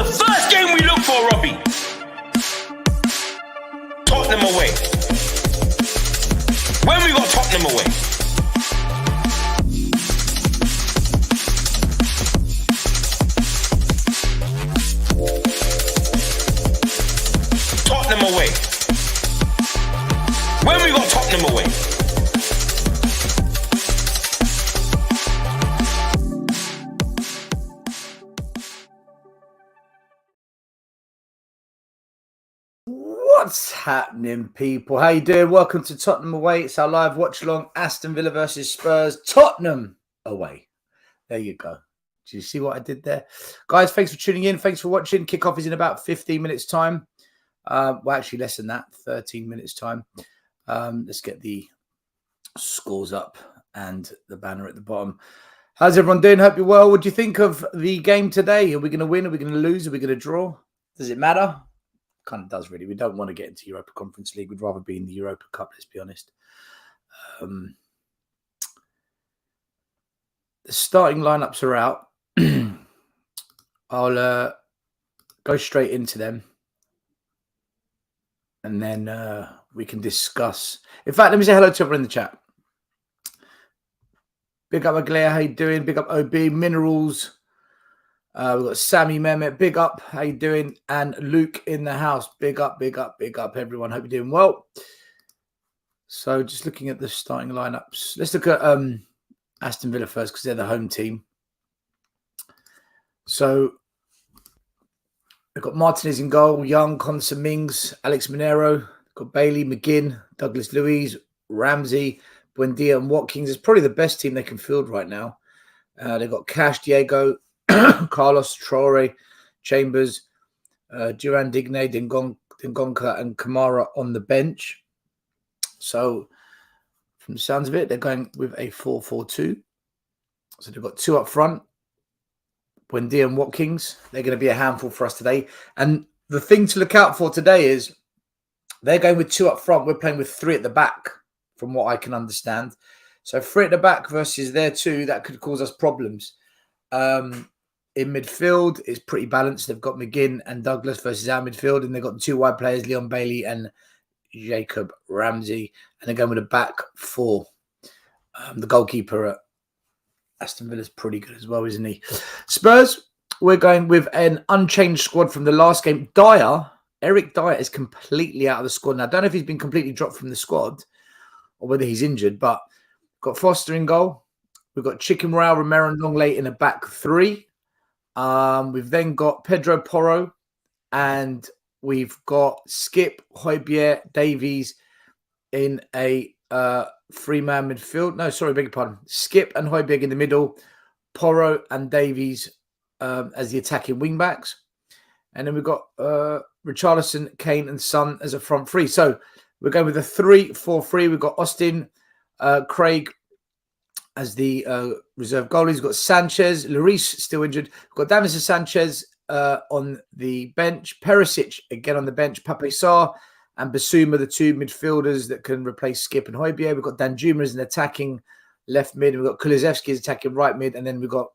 the first game we look for, Robbie? Tottenham away. When we got Tottenham away? Tottenham away. When we got Tottenham away? What's happening, people? How you doing? Welcome to Tottenham Away. It's our live watch-along. Aston Villa versus Spurs. Tottenham away. There you go. Do you see what I did there? Guys, thanks for tuning in. Thanks for watching. Kickoff is in about 15 minutes' time. Well, actually less than that, 13 minutes' time. Let's get the scores up and the banner at the bottom. How's everyone doing? Hope you're well. What do you think of the game today? Are we going to win? Are we going to lose? Are we going to draw? Does it matter? Kind of does, really. We don't want to get into Europa Conference League. We'd rather be in the Europa Cup, let's be honest. The starting lineups are out. I'll go straight into them. And then we can discuss. In fact, let me say hello to everyone in the chat. Big up Aglea, how you doing? Big up OB, Minerals. We've got Sammy Mehmet, big up, how you doing? And Luke in the house, big up, big up, big up, everyone. Hope you're doing well. So just looking at the starting lineups. Let's look at Aston Villa first because they're the home team. So we've got Martinez in goal, Young, Conser, Mings, Alex Minero. We've got Bailey, McGinn, Douglas Luiz, Ramsey, Buendia and Watkins. It's probably the best team they can field right now. They've got Cash, Diego, Carlos, Traore, Chambers, Duran Digne, Dingonka and Kamara on the bench. So from the sounds of it, they're going with a 4-4-2. So they've got two up front. Buendia and Watkins. They're going to be a handful for us today. And the thing to look out for today is they're going with two up front. We're playing with three at the back, from what I can understand. So three at the back versus their two, that could cause us problems. In midfield, it's pretty balanced. They've got McGinn and Douglas versus our midfield, and they've got the two wide players, Leon Bailey and Jacob Ramsey, and they're going with a back four. The goalkeeper at Aston Villa is pretty good as well, isn't he? Spurs, we're going with an unchanged squad from the last game. Eric Dyer is completely out of the squad. Now, I don't know if he's been completely dropped from the squad or whether he's injured, but got Foster in goal. We've got Chicken Royale, Romero and Longley in a back three. We've then got Pedro Porro and we've got Skip, Højbjerg, Davies in a three-man midfield. No, sorry, beg your pardon. Skip and Højbjerg in the middle, Porro and Davies as the attacking wing-backs. And then we've got Richarlison, Kane and Son as a front three. So we're going with a 3-4-3. We've got Austin, Craig as the reserve goalies. We've got Sanchez, Lloris still injured. We've got Davinson Sanchez on the bench. Perisic again on the bench. Pape Sarr and Basuma, the two midfielders that can replace Skip and Højbjerg. We've got Danjuma as an attacking left mid. We've got Kulusevski as attacking right mid. And then we've got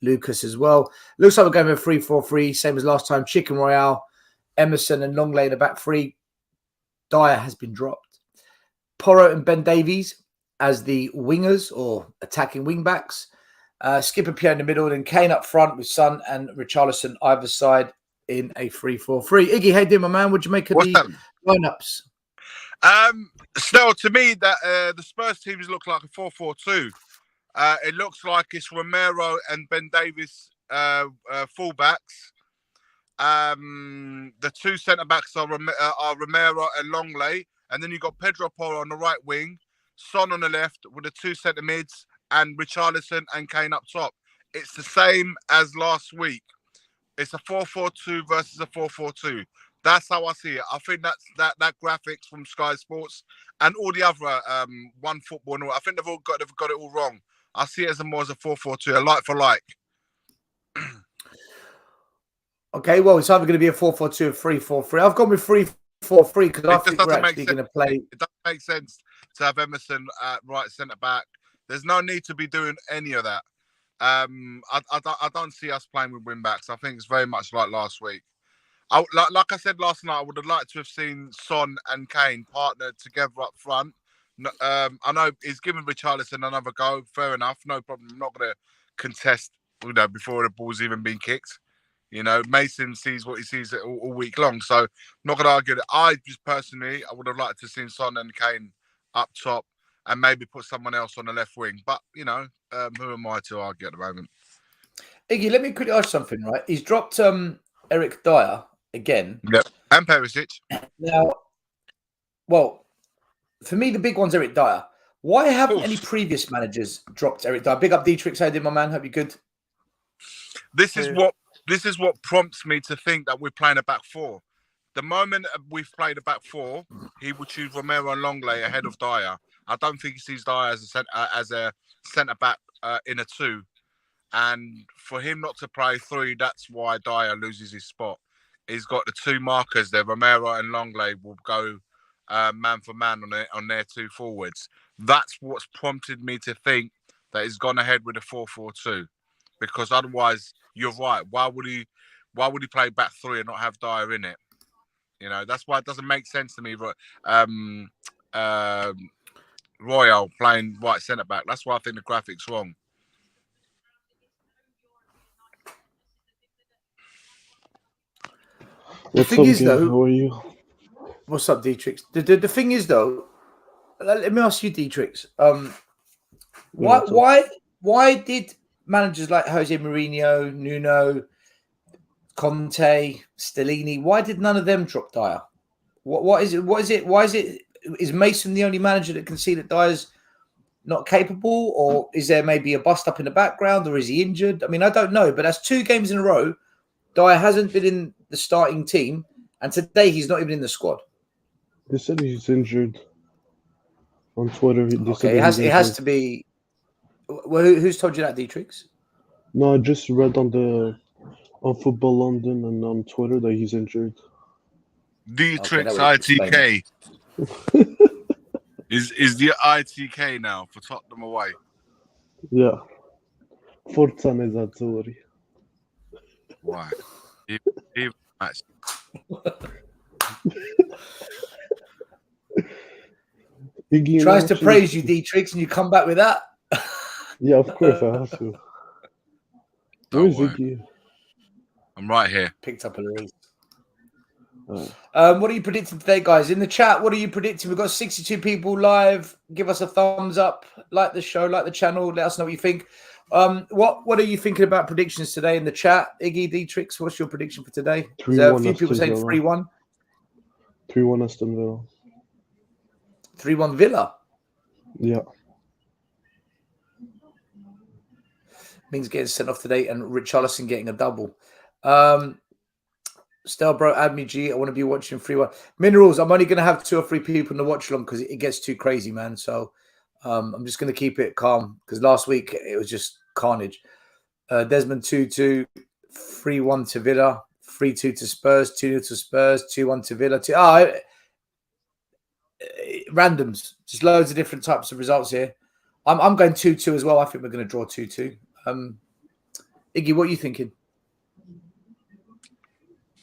Lucas as well. Looks like we're going with a 3-4-3, same as last time. Chicken Royale, Emerson and Longley in the back three. Dyer has been dropped. Porro and Ben Davies as the wingers or attacking wing backs. Skipper Pierre in the middle and Kane up front with Son and Richarlison either side in a 3-4-3. Iggy, how you doing, my man? What'd you make of the lineups? Still, to me, that the Spurs teams look like a 4-4-2. It looks like it's Romero and Ben Davies fullbacks. The two centre-backs are Romero and Longley. And then you've got Pedro Porro on the right wing, Son on the left with the two centre mids and Richarlison and Kane up top. It's the same as last week. It's a 4-4-2 versus a 4-4-2. That's how I see it. I think that's that graphics from Sky Sports and all the other One Football and all. I think they've got it all wrong. I see it as more as a 4-4-2, a like for like. Okay, well, it's either going to be a 4-4-2 or 3-4-3. I've gone with 3-4-3 because I think we're actually going to play. It doesn't make sense to have Emerson at right centre back. There's no need to be doing any of that. I don't see us playing with wing backs. I think it's very much like last week. Like I said last night, I would have liked to have seen Son and Kane partnered together up front. I know he's given Richarlison another go. Fair enough, no problem. I'm not going to contest, before the ball's even been kicked. Mason sees what he sees all week long, so I'm not going to argue that. I would have liked to have seen Son and Kane up top, and maybe put someone else on the left wing. But who am I to argue at the moment? Iggy, let me quickly ask something. Right, he's dropped Eric Dyer again. Yep, and Perisic. Now, well, for me, the big one's Eric Dyer. Why haven't any previous managers dropped Eric Dyer? Big up Dietrich, how you doing, my man? Hope you're good. This is what prompts me to think that we're playing a back four. The moment we've played a back four, he will choose Romero and Longley ahead of Dyer. I don't think he sees Dyer as a centre back in a two, and for him not to play three, that's why Dyer loses his spot. He's got the two markers there. Romero and Longley will go man for man on their two forwards. That's what's prompted me to think that he's gone ahead with a 4-4-2, because otherwise, you're right. Why would he play back three and not have Dyer in it? That's why it doesn't make sense to me. Royal playing right centre back. That's why I think the graphic's wrong. The thing is, though, how are you? What's up, Dietrich? The thing is, though, let me ask you, Dietrich. Why did managers like Jose Mourinho, Nuno, Conte, Stellini, why did none of them drop Dyer? What is it? Why is it? Is Mason the only manager that can see that Dyer's not capable, or is there maybe a bust up in the background, or is he injured? I mean, I don't know, but that's 2 games in a row. Dyer hasn't been in the starting team, and today he's not even in the squad. They said he's injured. On Twitter, It has to be. Well, who's told you that, Dietrich? No, I just read on Football London and on Twitter that he's injured. Dietrich ITK is the ITK now for Tottenham Away. Yeah, Forza Nerazzurri. Why? He match. Iggy tries to praise you, Dietrich, and you come back with that. Yeah, of course I have to. Where's Iggy? I'm right here. Picked up a release. What are you predicting today, guys? In the chat, what are you predicting? We've got 62 people live. Give us a thumbs up, like the show, like the channel. Let us know what you think. What are you thinking about predictions today in the chat? Iggy, Dietrich, what's your prediction for today? There a few people saying 3-1. 3-1 Aston Villa. 3-1 Villa. Yeah. Mings getting sent off today and Richarlison getting a double. Stelbro, add me G. I want to be watching 3-1. Minerals, I'm only going to have 2 or 3 people in the watch along because it gets too crazy, man. So I'm just going to keep it calm because last week it was just carnage. Desmond 2-2, 3-1 to Villa, 3-2 to Spurs, 2-0 to Spurs, 2-1 to Villa. Randoms, just loads of different types of results here. I'm going 2-2 as well. I think we're going to draw 2-2. Iggy, what are you thinking?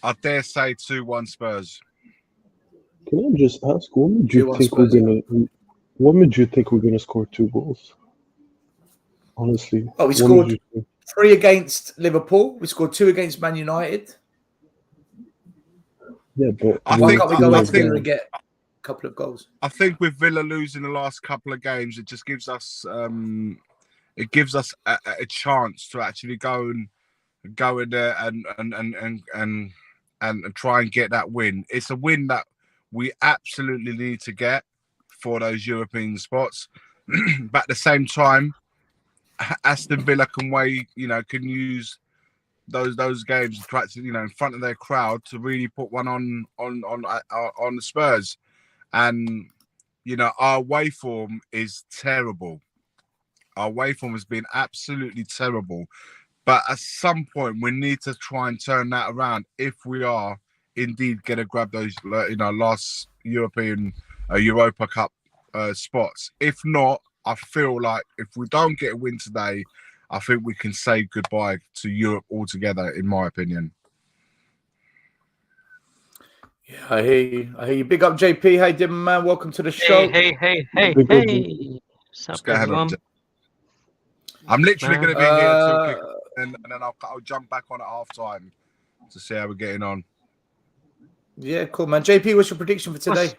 I dare say 2-1 Spurs. Can I just ask, what made you think we're gonna score 2 goals? Honestly. Oh, we scored 3 against Liverpool. We scored 2 against Man United. Yeah, but why can't we go out together and get a couple of goals? I think with Villa losing the last couple of games, it just gives us a chance to actually go in there and try and get that win. It's a win that we absolutely need to get for those European spots. But at the same time, Aston Villa can use those games to practice, in front of their crowd to really put one on the Spurs. And our away form is terrible. Our away form has been absolutely terrible. But at some point, we need to try and turn that around if we are indeed going to grab those, last European Europa Cup spots. If not, I feel like if we don't get a win today, I think we can say goodbye to Europe altogether, in my opinion. Yeah, I hear you. Big up, JP. Hey, Dim man. Welcome to the show. Hey. Big up, What's up, Just go ahead on. everyone? I'm literally Man. going to be here till quick, and then I'll jump back on at half time to see how we're getting on. Yeah, cool, man. JP, what's your prediction for today?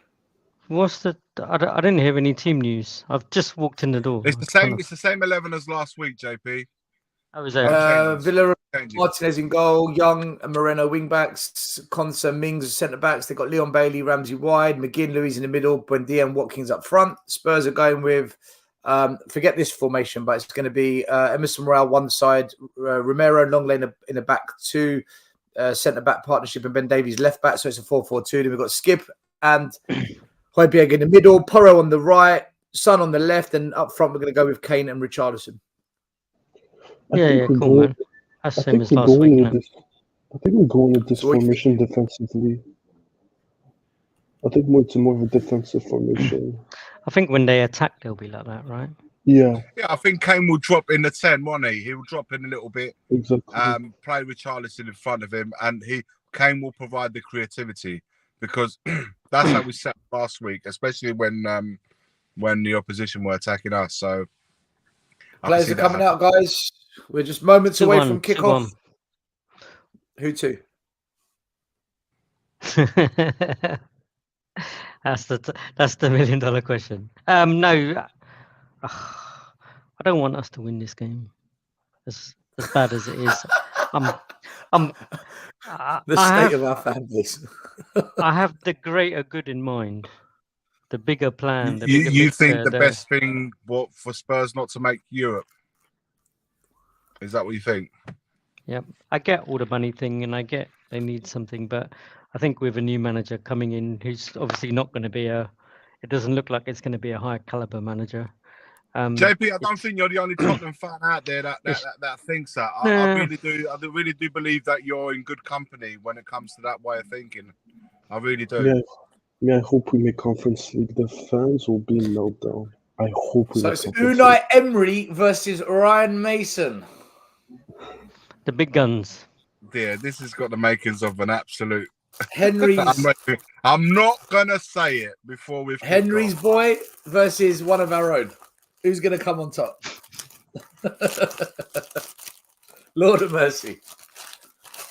What's the? I didn't hear any team news. I've just walked in the door. It's the same. It's the same 11 as last week, JP. How was that? changes. Villa, Changes. Martinez in goal, Young and Moreno wing backs, Konsa, Mings centre backs. They've got Leon Bailey, Ramsey wide, McGinn, Louise in the middle, Buendia and Watkins up front. Spurs are going with, forget this formation, but it's going to be Emerson Morale one side, Romero, Longley in the back two, centre back partnership, and Ben Davies left back. So it's a 4-4-2. Then we've got Skip and Højbjerg in the middle, Porro on the right, Son on the left, and up front we're going to go with Kane and Richarlison. Yeah, cool, man. That's the same as last week. I think we're going with this formation defensively. I think it's more of a defensive formation. I think when they attack, they'll be like that, right? Yeah. Yeah, I think Kane will drop in the 10, won't he? He'll drop in a little bit. Exactly. Play with Richarlison in front of him, and Kane will provide the creativity because that's how we set up last week, especially when the opposition were attacking us. So players are coming out, guys. We're just moments away from kickoff. 2-1. Who to? That's the $1 million question. No, I don't want us to win this game. As bad as it is, The state of our fan base. I have the greater good in mind, the bigger plan. You think the best thing for Spurs not to make Europe? Is that what you think? Yeah, I get all the money thing, and I get they need something, but I think with a new manager coming in, who's obviously not going to be it doesn't look like it's going to be a high caliber manager. JP, I don't think you're the only Tottenham fan out there that thinks that. I really do believe that you're in good company when it comes to that way of thinking. I really do. Yeah, I hope we make Conference League. The fans will be meltdown. I hope we So make it's Conference Unai League. Emery versus Ryan Mason. The big guns. Yeah, this has got the makings of an absolute. Henry's I'm not gonna say it before we've. Henry's boy versus one of our own. Who's going to come on top? Lord of mercy.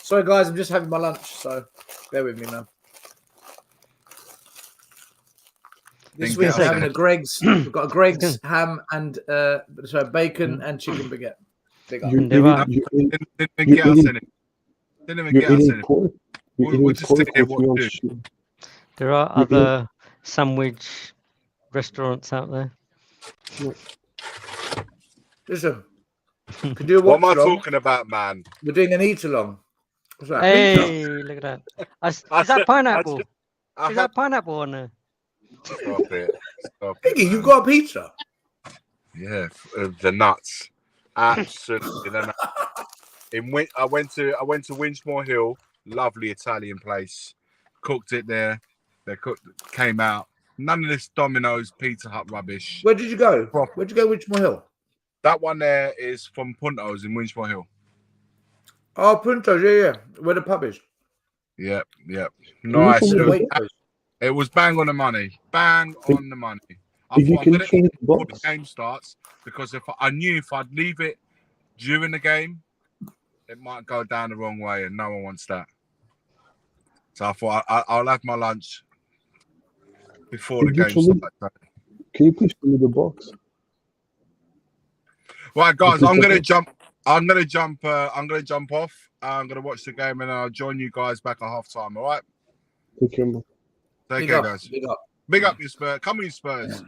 Sorry, guys, I'm just having my lunch, so bear with me, man. This week we're having a Greg's. We've got a Greg's ham and bacon and chicken baguette. Big up. There are other sandwich restaurants out there. Listen, could you what am I talking about, man? We're doing an eat along. What's that? Hey, look at that. Is that pineapple? Is that pineapple on there? Stop it. Iggy, you've got a pizza? Yeah, the nuts. Absolutely the nuts. I went to Winchmore Hill, lovely Italian place. Cooked it there. Came out. None of this Domino's Pizza Hut rubbish. Where did you go? Where'd you go, Winchmore Hill? That one there is from Punto's in Winchmore Hill. Oh, Punto's, yeah. Where the pub is. Yep. Nice. It was bang on the money. Bang on the money. I thought I'm going to eat before the game starts because I knew if I'd leave it during the game, it might go down the wrong way and no one wants that. So I thought I'll have my lunch before the game starts. Can you please show me the box? Right, guys, I'm gonna jump off. I'm gonna watch the game and I'll join you guys back at half time. All right. Take care, man. Take care, guys. Big up your Spurs. Come on, Spurs.